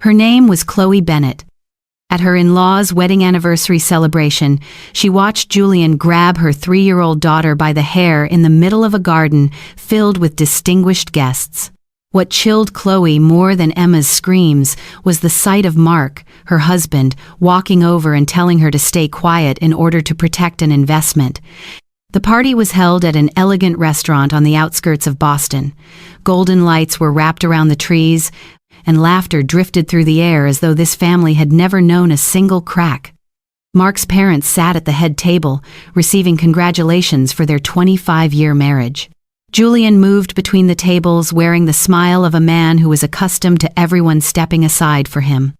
Her name was Chloe Bennett. At her in-laws' wedding anniversary celebration, she watched Julian grab her 3-year-old daughter by the hair in the middle of a garden filled with distinguished guests. What chilled Chloe more than Emma's screams was the sight of Mark, her husband, walking over and telling her to stay quiet in order to protect an investment. The party was held at an elegant restaurant on the outskirts of Boston. Golden lights were wrapped around the trees, and laughter drifted through the air as though this family had never known a single crack. Mark's parents sat at the head table, receiving congratulations for their 25-year marriage. Julian moved between the tables, wearing the smile of a man who was accustomed to everyone stepping aside for him.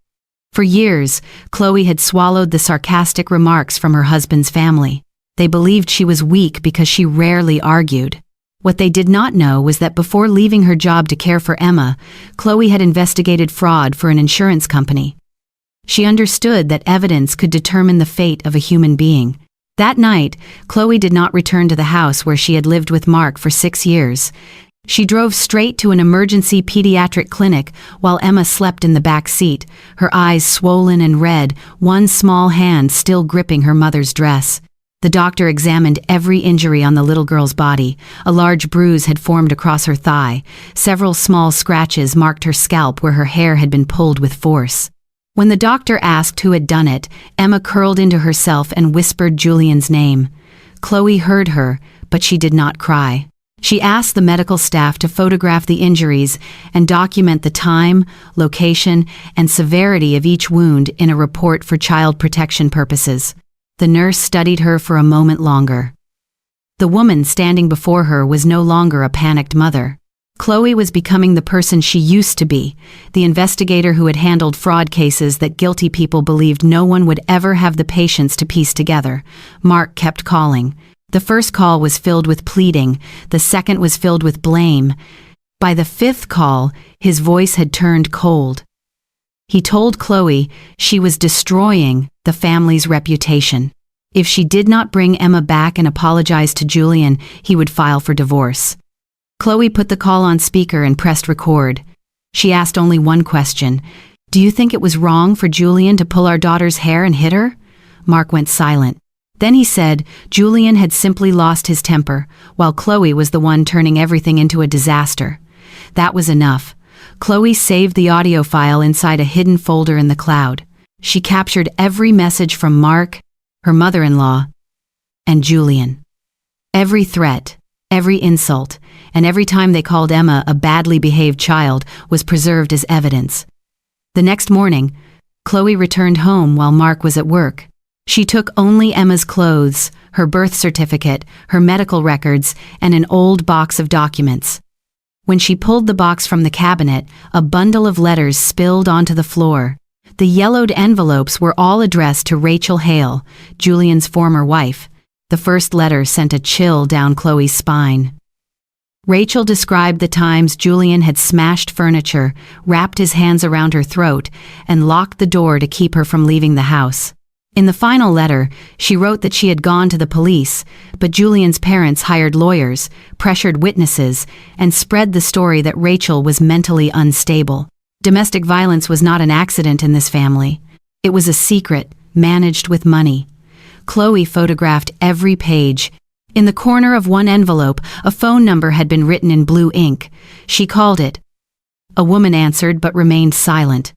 For years, Chloe had swallowed the sarcastic remarks from her husband's family. They believed she was weak because she rarely argued. What they did not know was that before leaving her job to care for Emma, Chloe had investigated fraud for an insurance company. She understood that evidence could determine the fate of a human being. That night, Chloe did not return to the house where she had lived with Mark for 6 years. She drove straight to an emergency pediatric clinic while Emma slept in the back seat, her eyes swollen and red, one small hand still gripping her mother's dress. The doctor examined every injury on the little girl's body. A large bruise had formed across her thigh. Several small scratches marked her scalp where her hair had been pulled with force. When the doctor asked who had done it, Emma curled into herself and whispered Julian's name. Chloe heard her, but she did not cry. She asked the medical staff to photograph the injuries and document the time, location, and severity of each wound in a report for child protection purposes. The nurse studied her for a moment longer. The woman standing before her was no longer a panicked mother. Chloe was becoming the person she used to be, the investigator who had handled fraud cases that guilty people believed no one would ever have the patience to piece together. Mark kept calling. The first call was filled with pleading, the second was filled with blame. By the 5th call, his voice had turned cold. He told Chloe she was destroying the family's reputation. If she did not bring Emma back and apologize to Julian, he would file for divorce. Chloe put the call on speaker and pressed record. She asked only one question. "Do you think it was wrong for Julian to pull our daughter's hair and hit her?" Mark went silent. Then he said Julian had simply lost his temper, while Chloe was the one turning everything into a disaster. That was enough. Chloe saved the audio file inside a hidden folder in the cloud. She captured every message from Mark, her mother-in-law, and Julian. Every threat, every insult, and every time they called Emma a badly behaved child was preserved as evidence. The next morning, Chloe returned home while Mark was at work. She took only Emma's clothes, her birth certificate, her medical records, and an old box of documents. When she pulled the box from the cabinet, a bundle of letters spilled onto the floor. The yellowed envelopes were all addressed to Rachel Hale, Julian's former wife. The first letter sent a chill down Chloe's spine. Rachel described the times Julian had smashed furniture, wrapped his hands around her throat, and locked the door to keep her from leaving the house. In the final letter, she wrote that she had gone to the police, but Julian's parents hired lawyers, pressured witnesses, and spread the story that Rachel was mentally unstable. Domestic violence was not an accident in this family. It was a secret, managed with money. Chloe photographed every page. In the corner of one envelope, a phone number had been written in blue ink. She called it. A woman answered but remained silent.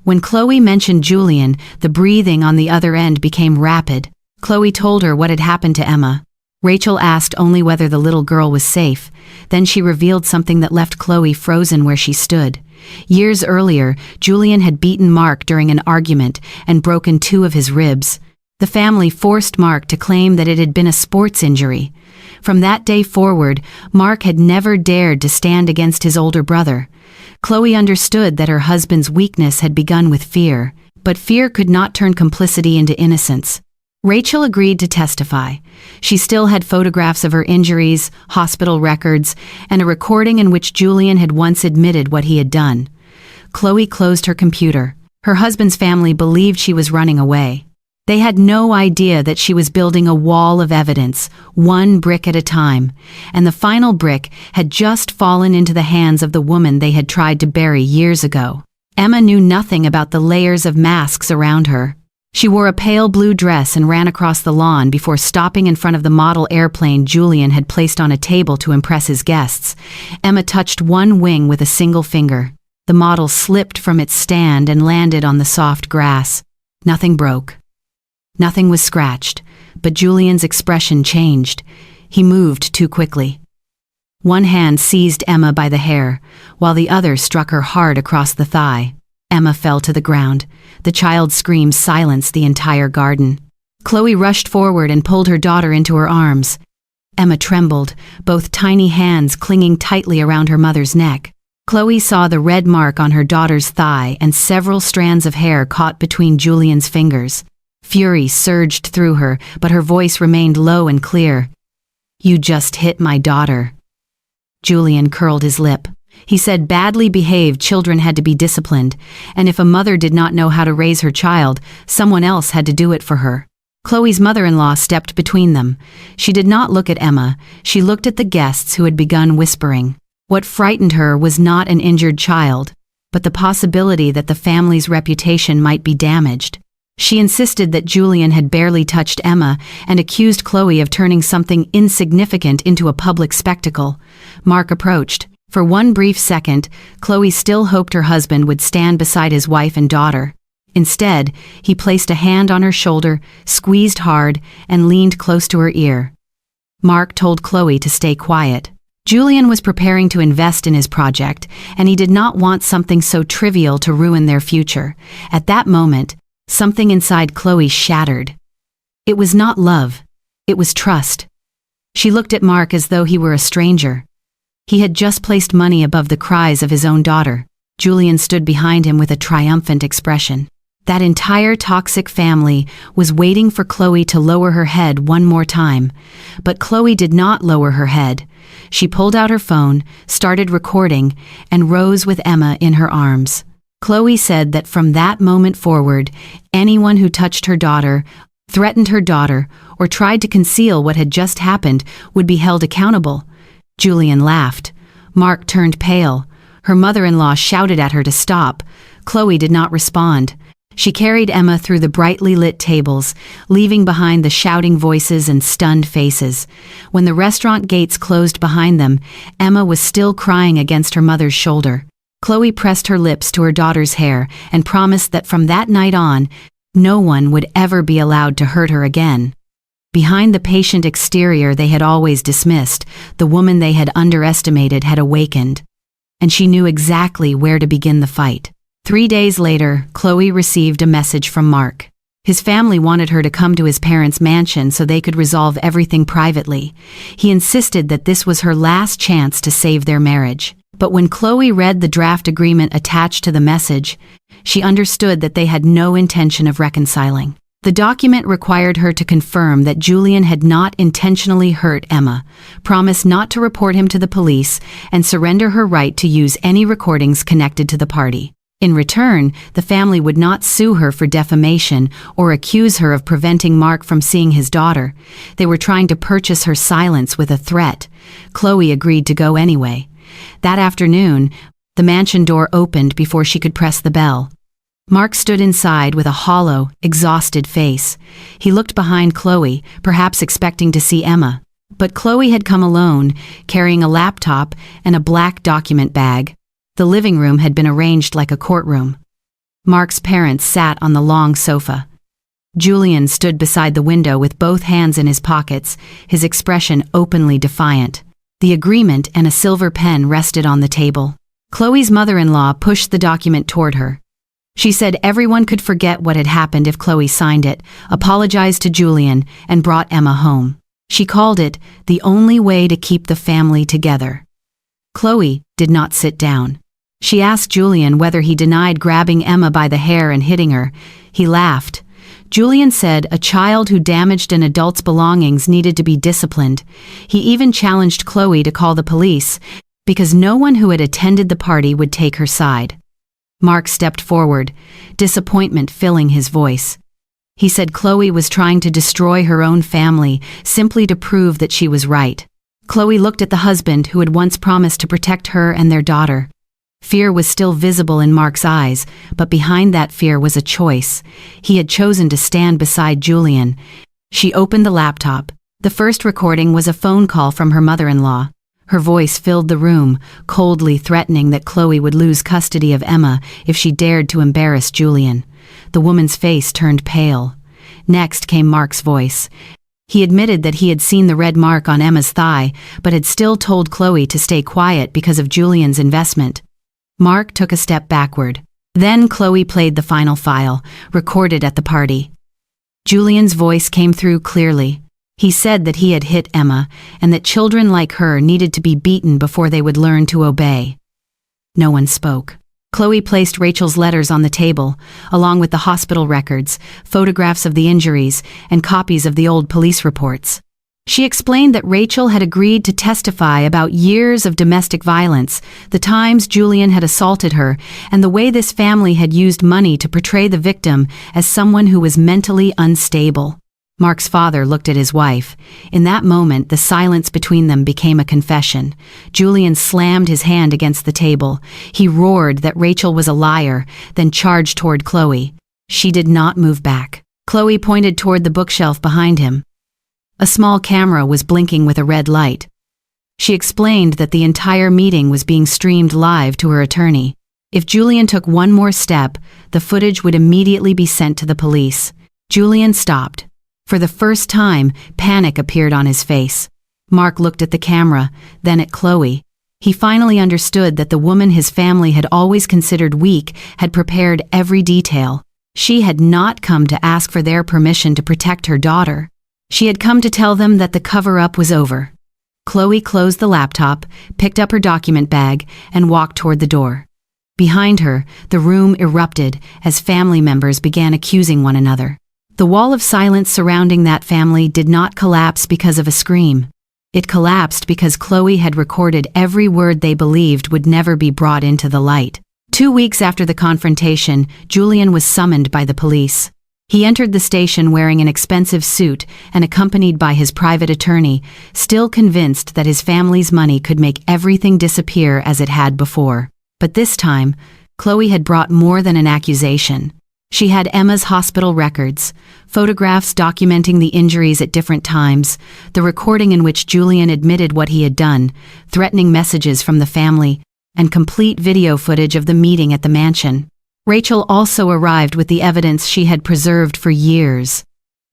When Chloe mentioned Julian, the breathing on the other end became rapid. Chloe told her what had happened to Emma. Rachel asked only whether the little girl was safe. Then she revealed something that left Chloe frozen where she stood. Years earlier, Julian had beaten Mark during an argument and broken 2 of his ribs. The family forced Mark to claim that it had been a sports injury. From that day forward, Mark had never dared to stand against his older brother. Chloe understood that her husband's weakness had begun with fear, but fear could not turn complicity into innocence. Rachel agreed to testify. She still had photographs of her injuries, hospital records, and a recording in which Julian had once admitted what he had done. Chloe closed her computer. Her husband's family believed she was running away. They had no idea that she was building a wall of evidence, one brick at a time, and the final brick had just fallen into the hands of the woman they had tried to bury years ago. Emma knew nothing about the layers of masks around her. She wore a pale blue dress and ran across the lawn before stopping in front of the model airplane Julian had placed on a table to impress his guests. Emma touched one wing with a single finger. The model slipped from its stand and landed on the soft grass. Nothing broke. Nothing was scratched, but Julian's expression changed. He moved too quickly. One hand seized Emma by the hair, while the other struck her hard across the thigh. Emma fell to the ground. The child's screams silenced the entire garden. Chloe rushed forward and pulled her daughter into her arms. Emma trembled, both tiny hands clinging tightly around her mother's neck. Chloe saw the red mark on her daughter's thigh and several strands of hair caught between Julian's fingers. Fury surged through her, but her voice remained low and clear. "You just hit my daughter." Julian curled his lip. He said badly behaved children had to be disciplined, and if a mother did not know how to raise her child, someone else had to do it for her. Chloe's mother-in-law stepped between them. She did not look at Emma, she looked at the guests who had begun whispering. What frightened her was not an injured child, but the possibility that the family's reputation might be damaged. She insisted that Julian had barely touched Emma and accused Chloe of turning something insignificant into a public spectacle. Mark approached. For one brief second, Chloe still hoped her husband would stand beside his wife and daughter. Instead, he placed a hand on her shoulder, squeezed hard, and leaned close to her ear. Mark told Chloe to stay quiet. Julian was preparing to invest in his project, and he did not want something so trivial to ruin their future. At that moment, something inside Chloe shattered. It was not love. It was trust. She looked at Mark as though he were a stranger. He had just placed money above the cries of his own daughter. Julian stood behind him with a triumphant expression. That entire toxic family was waiting for Chloe to lower her head one more time. But Chloe did not lower her head. She pulled out her phone, started recording, and rose with Emma in her arms. Chloe said that from that moment forward, anyone who touched her daughter, threatened her daughter, or tried to conceal what had just happened would be held accountable. Julian laughed. Mark turned pale. Her mother-in-law shouted at her to stop. Chloe did not respond. She carried Emma through the brightly lit tables, leaving behind the shouting voices and stunned faces. When the restaurant gates closed behind them, Emma was still crying against her mother's shoulder. Chloe pressed her lips to her daughter's hair and promised that from that night on, no one would ever be allowed to hurt her again. Behind the patient exterior they had always dismissed, the woman they had underestimated had awakened. And she knew exactly where to begin the fight. 3 days later, Chloe received a message from Mark. His family wanted her to come to his parents' mansion so they could resolve everything privately. He insisted that this was her last chance to save their marriage. But when Chloe read the draft agreement attached to the message, she understood that they had no intention of reconciling. The document required her to confirm that Julian had not intentionally hurt Emma, promise not to report him to the police, and surrender her right to use any recordings connected to the party. In return, the family would not sue her for defamation or accuse her of preventing Mark from seeing his daughter. They were trying to purchase her silence with a threat. Chloe agreed to go anyway. That afternoon, the mansion door opened before she could press the bell. Mark stood inside with a hollow, exhausted face. He looked behind Chloe, perhaps expecting to see Emma. But Chloe had come alone, carrying a laptop and a black document bag. The living room had been arranged like a courtroom. Mark's parents sat on the long sofa. Julian stood beside the window with both hands in his pockets, his expression openly defiant. The agreement and a silver pen rested on the table. Chloe's mother-in-law pushed the document toward her. She said everyone could forget what had happened if Chloe signed it, apologized to Julian, and brought Emma home. She called it the only way to keep the family together. Chloe did not sit down. She asked Julian whether he denied grabbing Emma by the hair and hitting her. He laughed. Julian said a child who damaged an adult's belongings needed to be disciplined. He even challenged Chloe to call the police, because no one who had attended the party would take her side. Mark stepped forward, disappointment filling his voice. He said Chloe was trying to destroy her own family simply to prove that she was right. Chloe looked at the husband who had once promised to protect her and their daughter. Fear was still visible in Mark's eyes, but behind that fear was a choice. He had chosen to stand beside Julian. She opened the laptop. The first recording was a phone call from her mother-in-law. Her voice filled the room, coldly threatening that Chloe would lose custody of Emma if she dared to embarrass Julian. The woman's face turned pale. Next came Mark's voice. He admitted that he had seen the red mark on Emma's thigh, but had still told Chloe to stay quiet because of Julian's investment. Mark took a step backward. Then Chloe played the final file, recorded at the party. Julian's voice came through clearly. He said that he had hit Emma, and that children like her needed to be beaten before they would learn to obey. No one spoke. Chloe placed Rachel's letters on the table, along with the hospital records, photographs of the injuries, and copies of the old police reports. She explained that Rachel had agreed to testify about years of domestic violence, the times Julian had assaulted her, and the way this family had used money to portray the victim as someone who was mentally unstable. Mark's father looked at his wife. In that moment, the silence between them became a confession. Julian slammed his hand against the table. He roared that Rachel was a liar, then charged toward Chloe. She did not move back. Chloe pointed toward the bookshelf behind him. A small camera was blinking with a red light. She explained that the entire meeting was being streamed live to her attorney. If Julian took one more step, the footage would immediately be sent to the police. Julian stopped. For the first time, panic appeared on his face. Mark looked at the camera, then at Chloe. He finally understood that the woman his family had always considered weak had prepared every detail. She had not come to ask for their permission to protect her daughter. She had come to tell them that the cover-up was over. Chloe closed the laptop, picked up her document bag, and walked toward the door. Behind her, the room erupted as family members began accusing one another. The wall of silence surrounding that family did not collapse because of a scream. It collapsed because Chloe had recorded every word they believed would never be brought into the light. 2 weeks after the confrontation, Julian was summoned by the police. He entered the station wearing an expensive suit and accompanied by his private attorney, still convinced that his family's money could make everything disappear as it had before. But this time, Chloe had brought more than an accusation. She had Emma's hospital records, photographs documenting the injuries at different times, the recording in which Julian admitted what he had done, threatening messages from the family, and complete video footage of the meeting at the mansion. Rachel also arrived with the evidence she had preserved for years.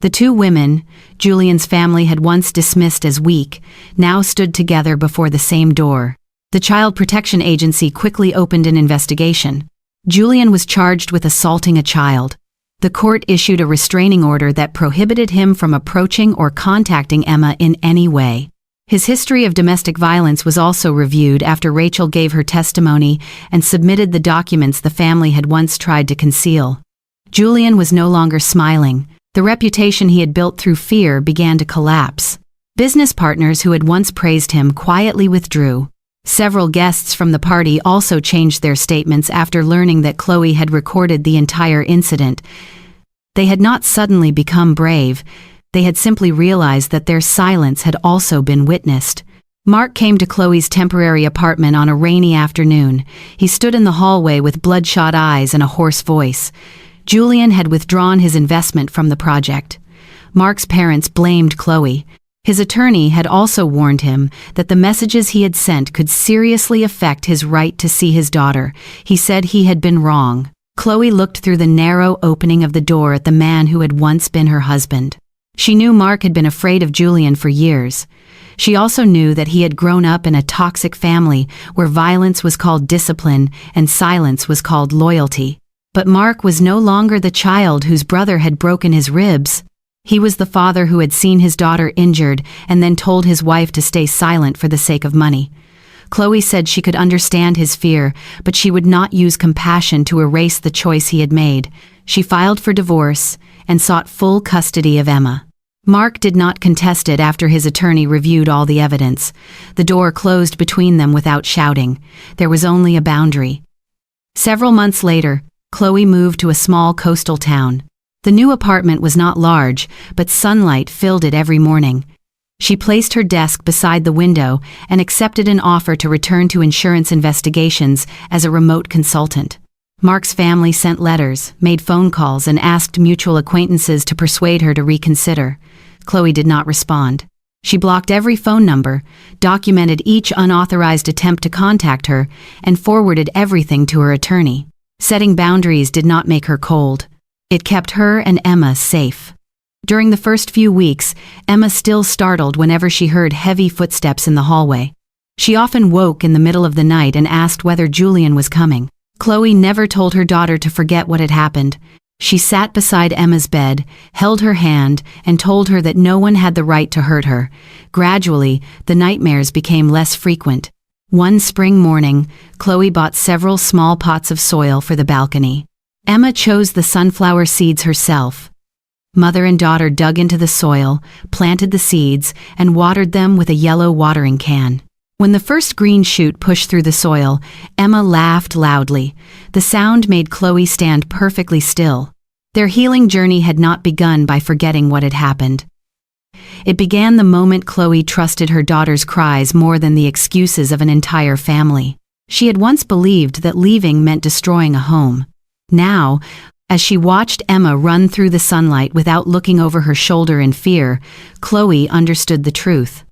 The two women, Julian's family had once dismissed as weak, now stood together before the same door. The Child Protection Agency quickly opened an investigation. Julian was charged with assaulting a child. The court issued a restraining order that prohibited him from approaching or contacting Emma in any way. His history of domestic violence was also reviewed after Rachel gave her testimony and submitted the documents the family had once tried to conceal. Julian was no longer smiling. The reputation he had built through fear began to collapse. Business partners who had once praised him quietly withdrew. Several guests from the party also changed their statements after learning that Chloe had recorded the entire incident. They had not suddenly become brave. They had simply realized that their silence had also been witnessed. Mark came to Chloe's temporary apartment on a rainy afternoon. He stood in the hallway with bloodshot eyes and a hoarse voice. Julian had withdrawn his investment from the project. Mark's parents blamed Chloe. His attorney had also warned him that the messages he had sent could seriously affect his right to see his daughter. He said he had been wrong. Chloe looked through the narrow opening of the door at the man who had once been her husband. She knew Mark had been afraid of Julian for years. She also knew that he had grown up in a toxic family where violence was called discipline and silence was called loyalty. But Mark was no longer the child whose brother had broken his ribs. He was the father who had seen his daughter injured and then told his wife to stay silent for the sake of money. Chloe said she could understand his fear, but she would not use compassion to erase the choice he had made. She filed for divorce and sought full custody of Emma. Mark did not contest it after his attorney reviewed all the evidence. The door closed between them without shouting. There was only a boundary. Several months later, Chloe moved to a small coastal town. The new apartment was not large, but sunlight filled it every morning. She placed her desk beside the window and accepted an offer to return to insurance investigations as a remote consultant. Mark's family sent letters, made phone calls, and asked mutual acquaintances to persuade her to reconsider. Chloe did not respond. She blocked every phone number, documented each unauthorized attempt to contact her, and forwarded everything to her attorney. Setting boundaries did not make her cold. It kept her and Emma safe. During the first few weeks, Emma still startled whenever she heard heavy footsteps in the hallway. She often woke in the middle of the night and asked whether Julian was coming. Chloe never told her daughter to forget what had happened. She sat beside Emma's bed, held her hand, and told her that no one had the right to hurt her. Gradually, the nightmares became less frequent. One spring morning, Chloe bought several small pots of soil for the balcony. Emma chose the sunflower seeds herself. Mother and daughter dug into the soil, planted the seeds, and watered them with a yellow watering can. When the first green shoot pushed through the soil, Emma laughed loudly. The sound made Chloe stand perfectly still. Their healing journey had not begun by forgetting what had happened. It began the moment Chloe trusted her daughter's cries more than the excuses of an entire family. She had once believed that leaving meant destroying a home. Now, as she watched Emma run through the sunlight without looking over her shoulder in fear, Chloe understood the truth.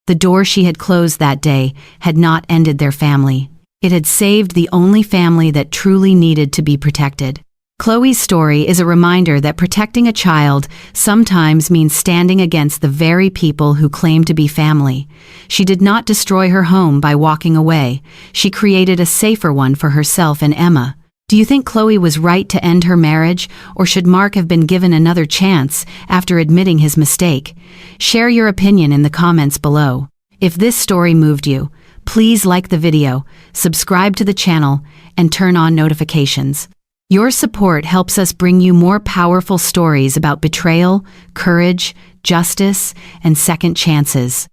The door she had closed that day had not ended their family. It had saved the only family that truly needed to be protected. Chloe's story is a reminder that protecting a child sometimes means standing against the very people who claim to be family. She did not destroy her home by walking away. She created a safer one for herself and Emma. Do you think Chloe was right to end her marriage, or should Mark have been given another chance after admitting his mistake? Share your opinion in the comments below. If this story moved you, please like the video, subscribe to the channel, and turn on notifications. Your support helps us bring you more powerful stories about betrayal, courage, justice, and second chances.